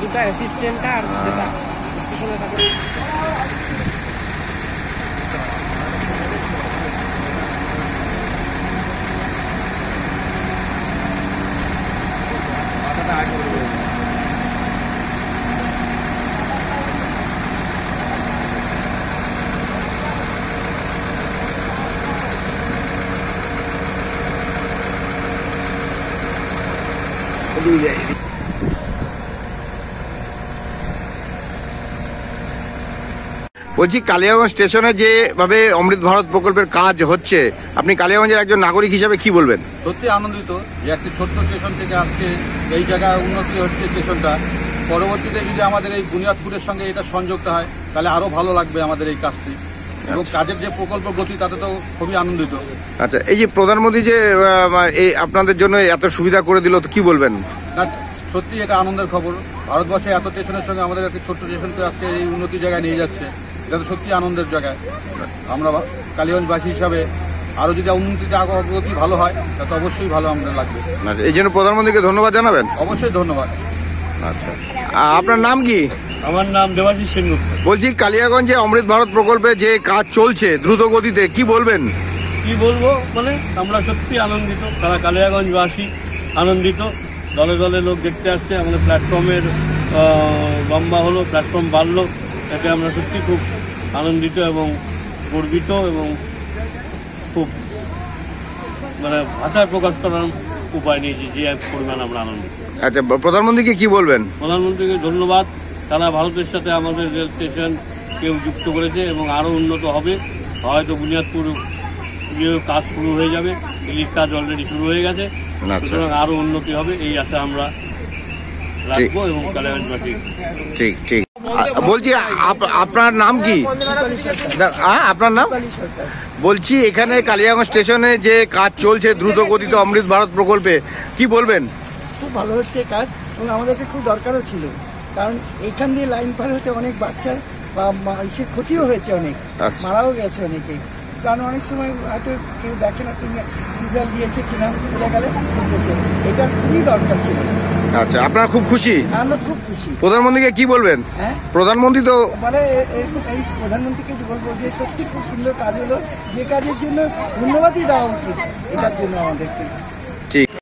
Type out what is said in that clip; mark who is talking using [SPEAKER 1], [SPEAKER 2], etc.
[SPEAKER 1] দুটো অ্যাসিস্ট্যান্টটা আর যেটা স্টেশনে থাকে।
[SPEAKER 2] বলছি, কালিয়াগঞ্জ স্টেশনে যেভাবে অমৃত ভারত প্রকল্পের কাজ হচ্ছে, আপনি কালিয়াগঞ্জের একজন নাগরিক হিসাবে কি বলবেন?
[SPEAKER 3] সত্যি আনন্দিত যে একটি ছোট্ট স্টেশন থেকে আজকে এই জায়গায় উন্নতি হচ্ছে স্টেশনটা। পরবর্তীতে যদি আমাদের এই বুনিয়াদপুরের সঙ্গে এটা সংযুক্ত হয় তাহলে আরো ভালো লাগবে আমাদের এই কাজটি, এবং কাজের যে প্রকল্প গতি তাতে তো খুবই আনন্দিত।
[SPEAKER 2] আচ্ছা, এই যে প্রধানমন্ত্রী যে এই আপনাদের জন্য এত সুবিধা করে দিল, তো কি বলবেন?
[SPEAKER 3] না, সত্যি এটা আনন্দের খবর। ভারতবর্ষে এত স্টেশনের সঙ্গে আমাদের একটি ছোট্ট স্টেশনকে আজকে এই উন্নতি জায়গায় নিয়ে যাচ্ছে, এটা তো সত্যি আনন্দের জায়গায়। আমরা কালিয়াগঞ্জবাসী হিসাবে আরো যদি উন্নতিতে অগ্রগতি ভালো হয় তাতে অবশ্যই ভালো আমাদের লাগবে।
[SPEAKER 2] এই জন্য প্রধানমন্ত্রীকে ধন্যবাদ জানাবেন?
[SPEAKER 3] অবশ্যই ধন্যবাদ।
[SPEAKER 2] আচ্ছা, আপনার নাম কি?
[SPEAKER 4] আমার নাম দেবাশিস সেনগুপ্ত।
[SPEAKER 2] বলছি, কালিয়াগঞ্জে অমৃত ভারত প্রকল্পে যে কাজ চলছে দ্রুত গতিতে, কি বলবেন?
[SPEAKER 4] কি বলবো, মানে আমরা সত্যি আনন্দিত, তারা কালিয়াগঞ্জবাসী আনন্দিত। দলে দলে লোক দেখতে আসছে, আমাদের প্ল্যাটফর্মের লম্বা হলো, প্ল্যাটফর্ম বাড়লো, এতে আমরা সত্যি খুব আনন্দিত এবং গর্বিত, এবং খুব মানে ভাষায় প্রকাশ করার উপায় নেই যে পরিমাণ আমরা আনন্দিত।
[SPEAKER 2] আচ্ছা, প্রধানমন্ত্রীকে কি বলবেন?
[SPEAKER 4] প্রধানমন্ত্রীকে ধন্যবাদ, তারা ভারতের সাথে আমাদের রেল স্টেশন কেউ যুক্ত করেছে এবং আরও উন্নত হবে। হয়তো বুনিয়াদপুর কাজ শুরু হয়ে যাবে, দিল্লির কাজ অলরেডি শুরু হয়ে গেছে, সুতরাং আরও উন্নতি হবে এই আশা আমরা রাখবো এবং কালিয়াগঞ্জবাসী।
[SPEAKER 2] ঠিক ঠিক। বলছি, আপনার নাম কি? আপনার নাম? বলছি, এখানে কালিয়াগঞ্জ স্টেশনে যে কাজ চলছে দ্রুত গতিতে অমৃত ভারত প্রকল্পে, কি বলবেন?
[SPEAKER 5] খুব ভালো হচ্ছে কাজ, এবং আমাদেরকে খুব দরকারও ছিল, কারণ এইখান দিয়ে লাইন পার হতে অনেক বাচ্চার বা মানুষের ক্ষতিও হয়েছে, অনেক মারাও গেছে অনেকে, কারণ অনেক সময় হয়তো কেউ দেখে না সিগন্যাল দিয়েছে কিনা, বোঝা গেলে এটা খুবই দরকার ছিল।
[SPEAKER 2] আচ্ছা, আপনারা খুব খুশি?
[SPEAKER 5] আমরা খুব খুশি।
[SPEAKER 2] প্রধানমন্ত্রীকে কি বলবেন?
[SPEAKER 5] হ্যাঁ,
[SPEAKER 2] প্রধানমন্ত্রী তো
[SPEAKER 5] মানে এই প্রধানমন্ত্রীকে বলবো যে সত্যি খুব সুন্দর কাজ হলো, যে কাজের জন্য ধন্যবাদই দেওয়া উচিত এটার জন্য আমাদেরকে।